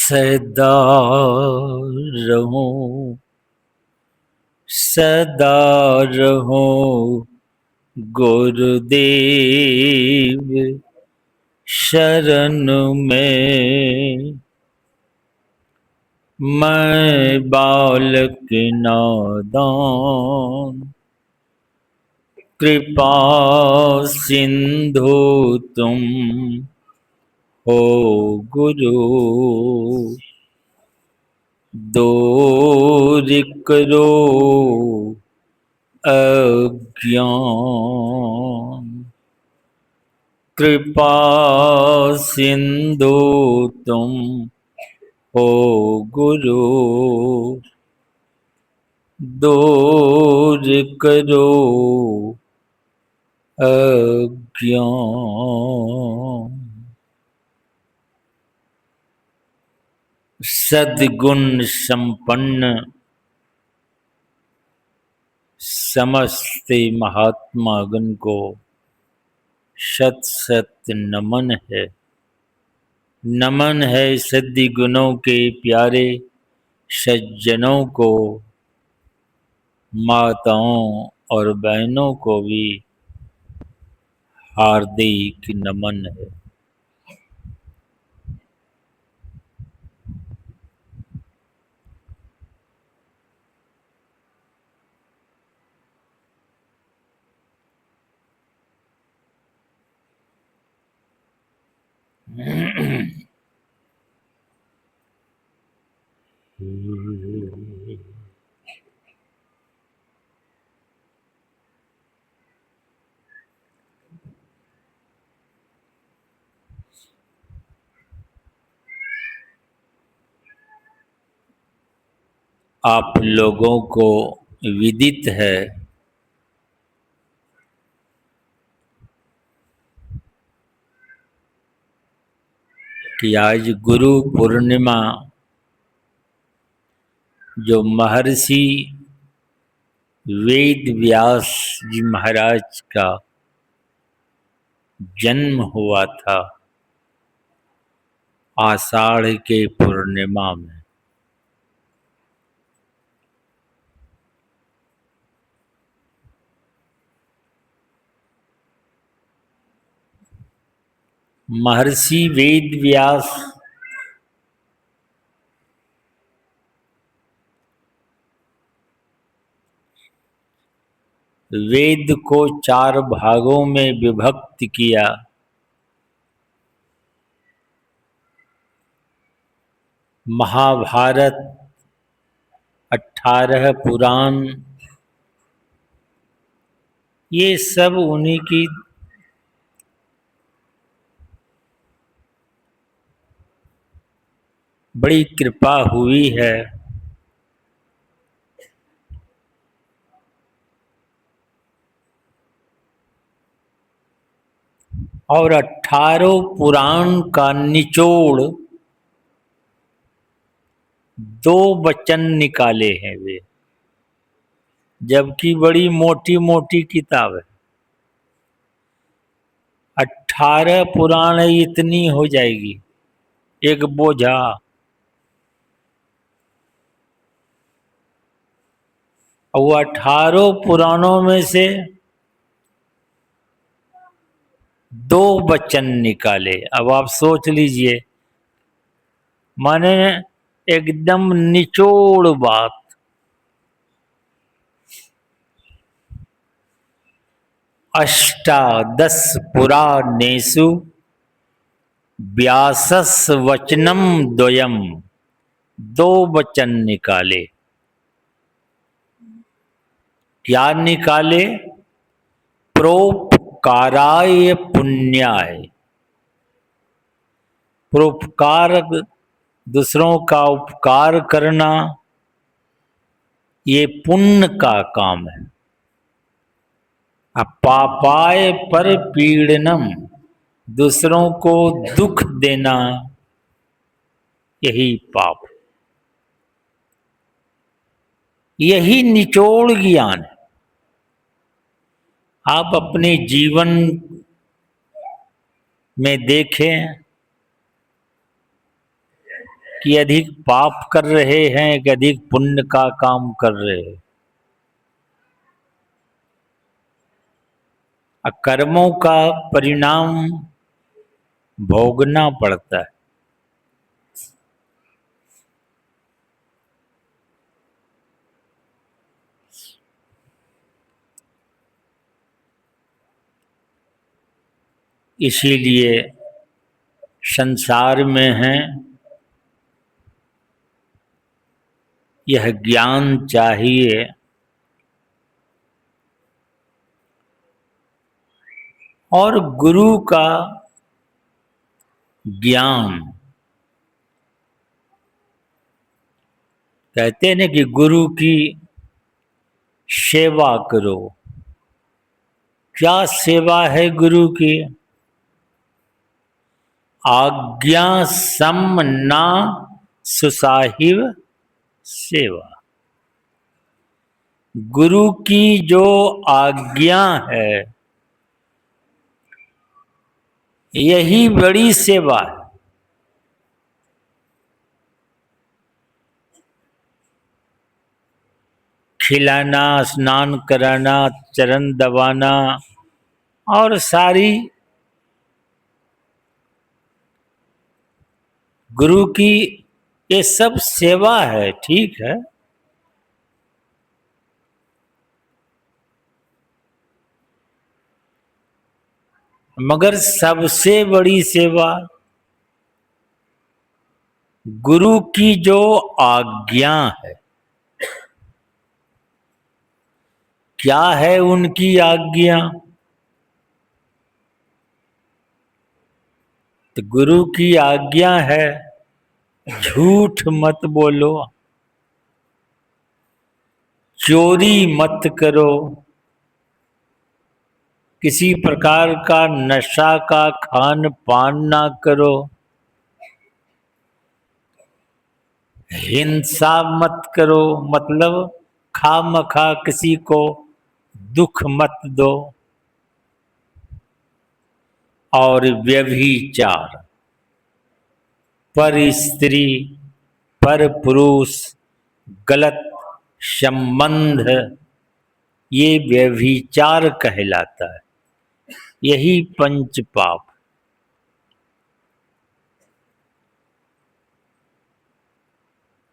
सदा रहो सदा रहो गुरुदेव शरण में। मैं बालक नादान कृपा सिंधु तुम हो गुरु। दूर करो अज्ञान, कृपा सिंधु तुम हो गुरु। दूर करो अज्ञान। सद्गुण संपन्न समस्त महात्मागण को शत शत नमन है। नमन है सद्गुणों के प्यारे सज्जनों को, माताओं और बहनों को भी हार्दिक नमन है। आप लोगों को विदित है कि आज गुरु पूर्णिमा जो महर्षि वेद व्यास जी महाराज का जन्म हुआ था आषाढ़ के पूर्णिमा में। महर्षि वेद व्यास वेद को 4 भागों में विभक्त किया। महाभारत, 18 पुराण, ये सब उन्हीं की बड़ी कृपा हुई है। और 18 पुराण का निचोड़ 2 वचन निकाले हैं वे, जबकि बड़ी मोटी मोटी किताब है। 18 पुराण इतनी हो जाएगी, एक बोझा। और वो 18 पुराणों में से 2 वचन निकाले। अब आप सोच लीजिए, माने एकदम निचोड़ बात। अष्टादश पुराणेषु व्यासस् वचनम द्वयम, 2 वचन निकाले। क्या निकाले? परोपकाराय पुण्याय। परोपकार, दूसरों का उपकार करना, ये पुण्य का काम है। पापाय पर पीड़नम, दूसरों को दुख देना, यही पाप। यही निचोड़ ज्ञान है। आप अपने जीवन में देखें कि अधिक पाप कर रहे हैं कि अधिक पुण्य का काम कर रहे हैं। कर्मों का परिणाम भोगना पड़ता है। इसीलिए संसार में हैं, यह ज्ञान चाहिए और गुरु का ज्ञान। कहते हैं ना कि गुरु की सेवा करो। क्या सेवा है गुरु की? आज्ञा सम ना सुसाहिब सेवा। गुरु की जो आज्ञा है यही बड़ी सेवा है। खिलाना, स्नान कराना, चरण दबाना और सारी गुरु की ये सब सेवा है, ठीक है। मगर सबसे बड़ी सेवा गुरु की जो आज्ञा है। क्या है उनकी आज्ञा? तो गुरु की आज्ञा है झूठ मत बोलो, चोरी मत करो, किसी प्रकार का नशा का खान पान ना करो, हिंसा मत करो, मतलब खामखा किसी को दुख मत दो, और व्यभिचार, पर स्त्री पर पुरुष गलत संबंध, ये व्यभिचार कहलाता है। यही पंच पाप।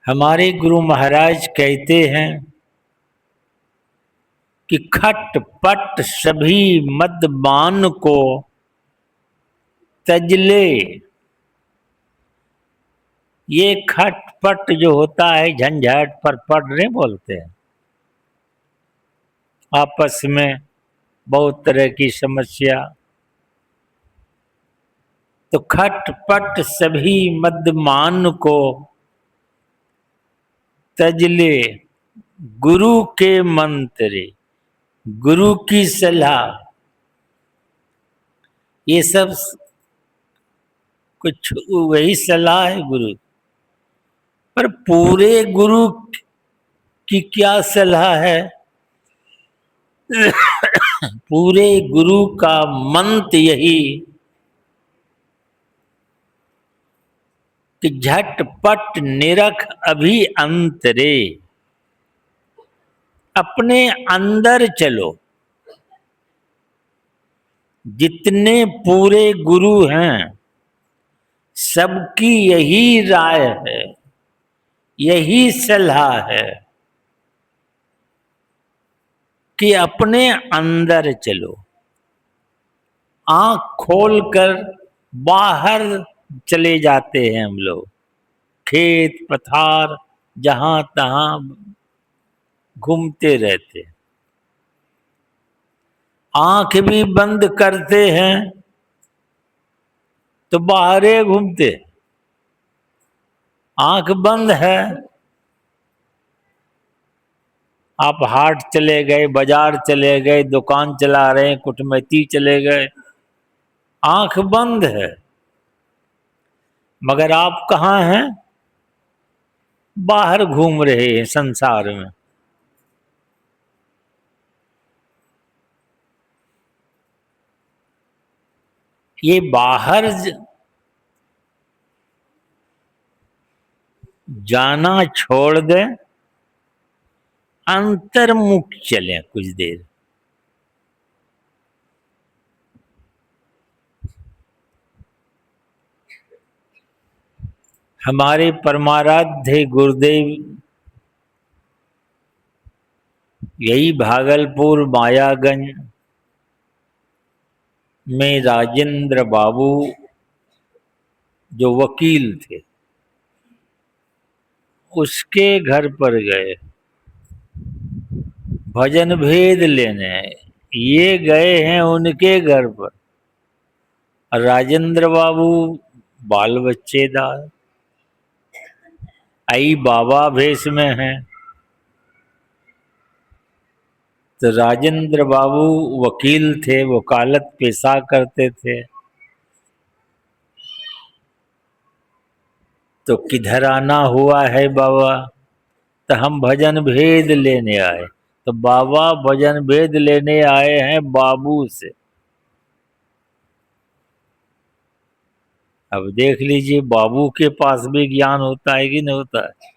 हमारे गुरु महाराज कहते हैं कि खटपट सभी मदमान को तजले। ये खटपट जो होता है, झंझट पर पट नहीं बोलते हैं, आपस में बहुत तरह की समस्या। तो खटपट सभी मदमान को तजले, गुरु के मंत्र, गुरु की सलाह, ये सब कुछ वही सलाह है गुरु। पर पूरे गुरु की क्या सलाह है? पूरे गुरु का मंत्र यही कि झटपट निरख अभी अंतरे, अपने अंदर चलो। जितने पूरे गुरु हैं सबकी यही राय है, यही सलाह है कि अपने अंदर चलो। आंख खोलकर बाहर चले जाते हैं हम लोग, खेत पथार जहां तहां घूमते रहते। आंख भी बंद करते हैं तो बाहरे घूमते। आंख बंद है, आप हाट चले गए, बाजार चले गए, दुकान चला रहे हैं, कुटमैती चले गए, आंख बंद है। मगर आप कहाँ हैं? बाहर घूम रहे हैं संसार में। ये बाहर जाना छोड़ दे, अंतर्मुख चले कुछ देर। हमारे परमाराध्य गुरुदेव यही भागलपुर मायागंज में राजेंद्र बाबू जो वकील थे, उसके घर पर गए भजन भेद लेने। ये गए हैं उनके घर पर, राजेंद्र बाबू बाल बच्चेदार, आई बाबा भेष में हैं। तो राजेंद्र बाबू वकील थे, वकालत पेशा करते थे। तो किधर आना हुआ है बाबा? तो हम भजन भेद लेने आए। तो बाबा भजन भेद लेने आए हैं बाबू से। अब देख लीजिए बाबू के पास भी ज्ञान होता है कि नहीं होता है।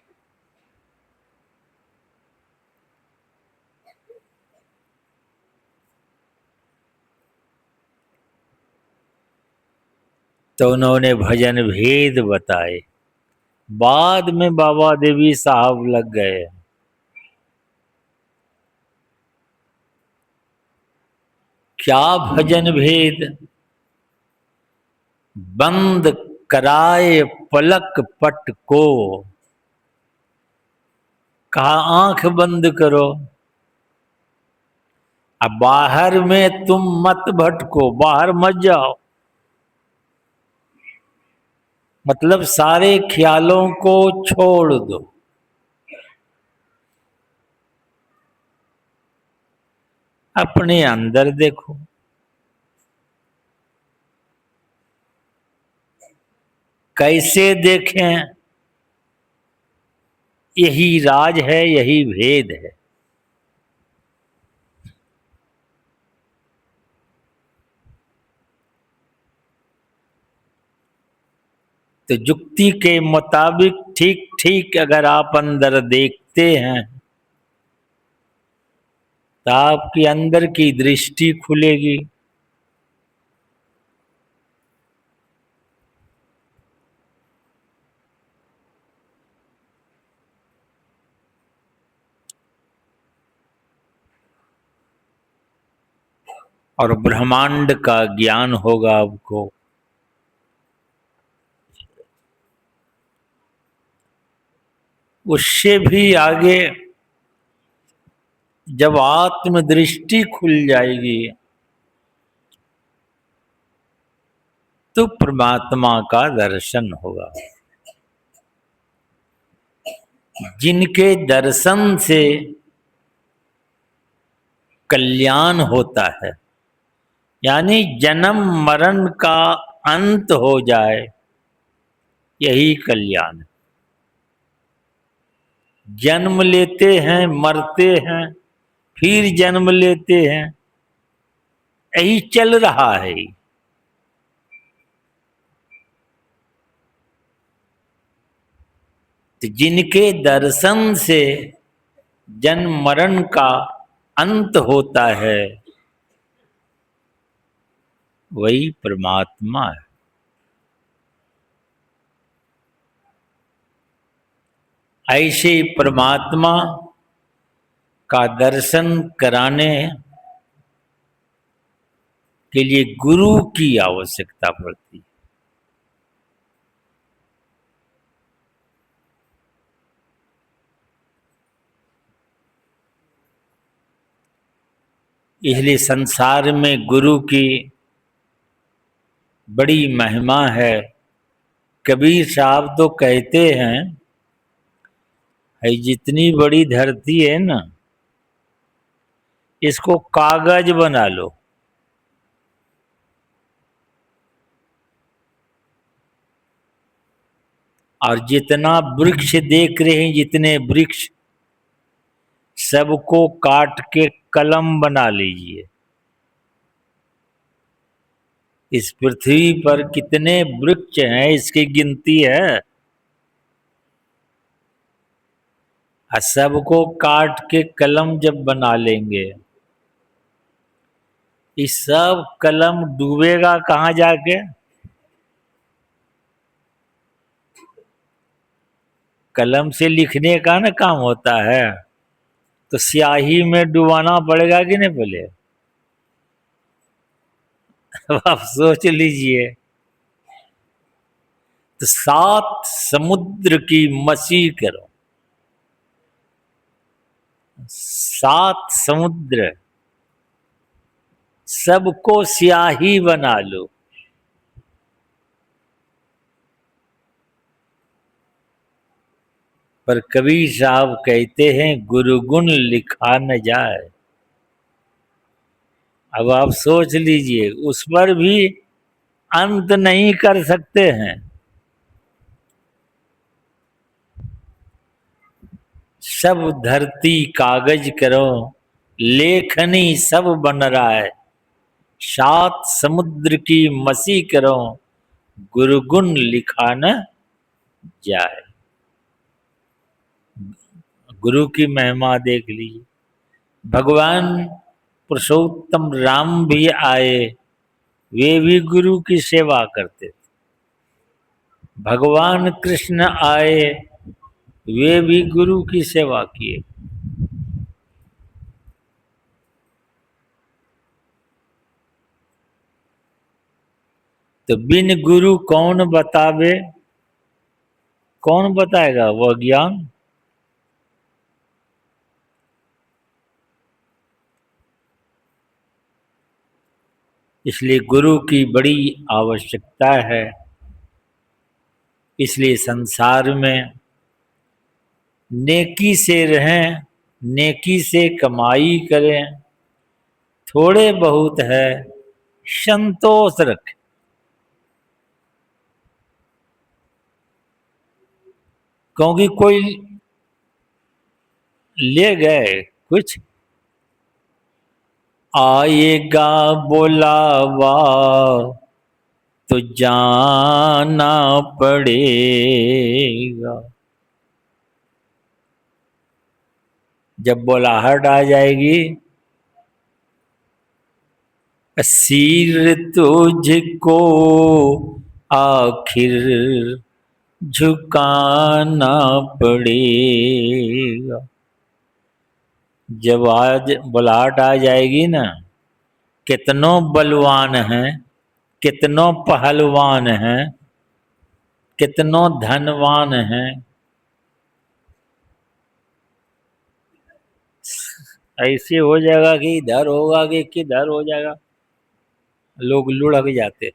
तो उन्होंने भजन भेद बताए। बाद में बाबा देवी साहब लग गए। क्या भजन भेद? बंद कराए पलक पट को, कहा आंख बंद करो। अब बाहर में तुम मत भटको, बाहर मत जाओ। मतलब सारे ख्यालों को छोड़ दो, अपने अंदर देखो। कैसे देखें? यही राज है, यही भेद है। तो युक्ति के मुताबिक ठीक ठीक अगर आप अंदर देखते हैं तो आपकी अंदर की दृष्टि खुलेगी। और ब्रह्मांड का ज्ञान होगा आपको। उससे भी आगे जब आत्मदृष्टि खुल जाएगी तो परमात्मा का दर्शन होगा। जिनके दर्शन से कल्याण होता है, यानी जन्म मरण का अंत हो जाए, यही कल्याण है। जन्म लेते हैं, मरते हैं, फिर जन्म लेते हैं, यही चल रहा है। तो जिनके दर्शन से जन्म मरण का अंत होता है, वही परमात्मा है। ऐसे परमात्मा का दर्शन कराने के लिए गुरु की आवश्यकता पड़ती है। इसलिए संसार में गुरु की बड़ी महिमा है। कबीर साहब तो कहते हैं, जितनी बड़ी धरती है ना, इसको कागज बना लो, और जितना वृक्ष देख रहे हैं, जितने वृक्ष, सबको काट के कलम बना लीजिए। इस पृथ्वी पर कितने वृक्ष हैं इसकी गिनती है। और सबको काट के कलम जब बना लेंगे, ये सब कलम डूबेगा कहाँ जाके? कलम से लिखने का ना काम होता है, तो स्याही में डुबाना पड़ेगा कि नहीं पहले? अब आप सोच लीजिए, तो 7 समुद्र की मसी करो, 7 समुद्र सबको स्याही बना लो। पर कबीर साहब कहते हैं गुरु गुण लिखा न जाए। अब आप सोच लीजिए, उस पर भी अंत नहीं कर सकते हैं। सब धरती कागज करो, लेखनी सब बन रहा है, 7 समुद्र की मसी करो, गुरु गुण लिखा न जाए। गुरु की महिमा देख लीजिए। भगवान पुरुषोत्तम राम भी आए, वे भी गुरु की सेवा करते थे। भगवान कृष्ण आए, वे भी गुरु की सेवा किए। तो बिन गुरु कौन बतावे? कौन बताएगा वह ज्ञान? इसलिए गुरु की बड़ी आवश्यकता है। इसलिए संसार में नेकी से रहें, नेकी से कमाई करें, थोड़े बहुत है संतोष रखें। क्योंकि कोई ले गए कुछ, आएगा बुलावा तो जाना पड़ेगा। जब बुलाहट आ जाएगी, सिर तुझको आखिर झुकाना पड़ेगा। जब आज बुलाहट आ जाएगी ना, कितनों बलवान हैं, कितनों पहलवान हैं, कितनों धनवान हैं, ऐसे हो जाएगा कि इधर होगा कि किधर हो जाएगा, लोग लुढ़क जाते,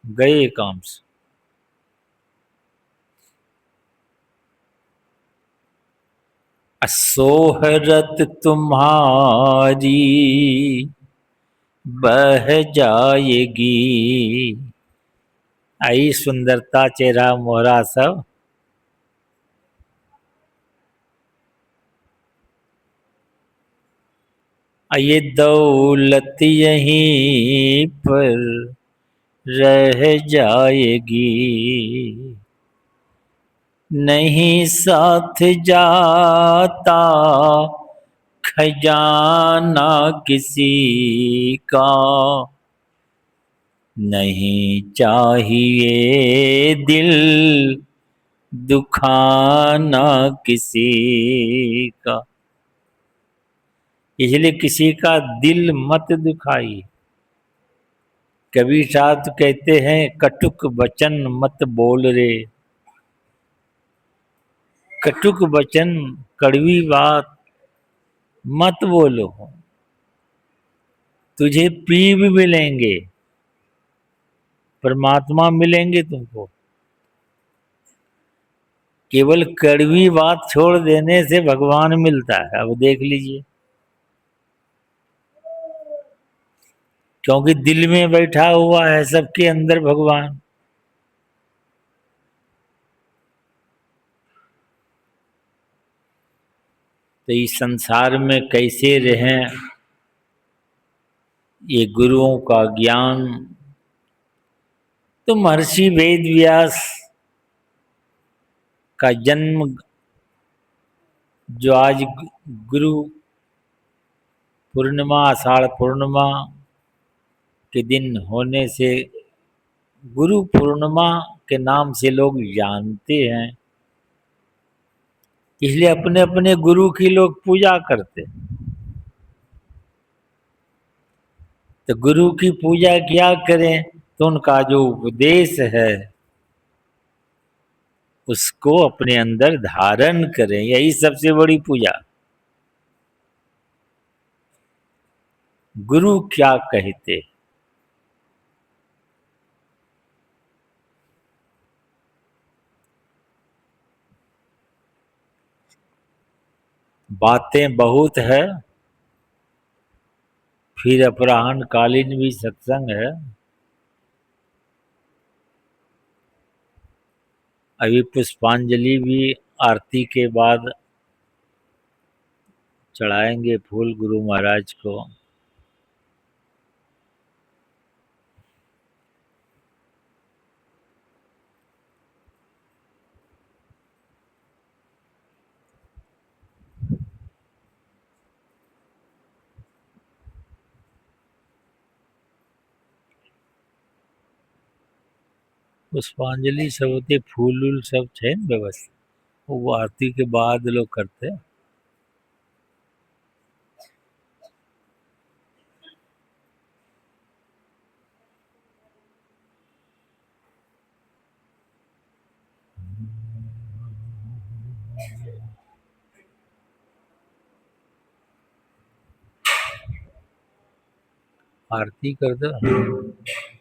गए काम से। सोहरत तुम्हारी बह जाएगी, आई सुंदरता चेहरा मोहरा सब। ये दौलत यहीं पर रह जाएगी, नहीं साथ जाता खजाना किसी का, नहीं चाहिए दिल दुखाना किसी का। इसलिए किसी का दिल मत दुखाई। कबीर साहब तो कहते हैं कटुक वचन मत बोल रे। कटुक वचन, कड़वी बात मत बोलो, तुझे पीव मिलेंगे, परमात्मा मिलेंगे तुमको। केवल कड़वी बात छोड़ देने से भगवान मिलता है। अब देख लीजिए, क्योंकि दिल में बैठा हुआ है सबके अंदर भगवान। तो इस संसार में कैसे रहें, ये गुरुओं का ज्ञान तो महर्षि वेद व्यास का जन्म जो आज गुरु पूर्णिमा, आषाढ़ पूर्णिमा के दिन होने से गुरु पूर्णिमा के नाम से लोग जानते हैं, इसलिए अपने अपने गुरु की लोग पूजा करते हैं। तो गुरु की पूजा क्या करें, तो उनका जो उपदेश है उसको अपने अंदर धारण करें, यही सबसे बड़ी पूजा। गुरु क्या कहते, बातें बहुत है, फिर अपराह्न कालीन भी सत्संग है। अभी पुष्पांजलि भी आरती के बाद चढ़ाएंगे फूल गुरु महाराज को। पुष्पांजलि सब होते, फूल उल सब है न व्यवस्था, वो आरती के बाद लोग करते हैं। आरती कर दो।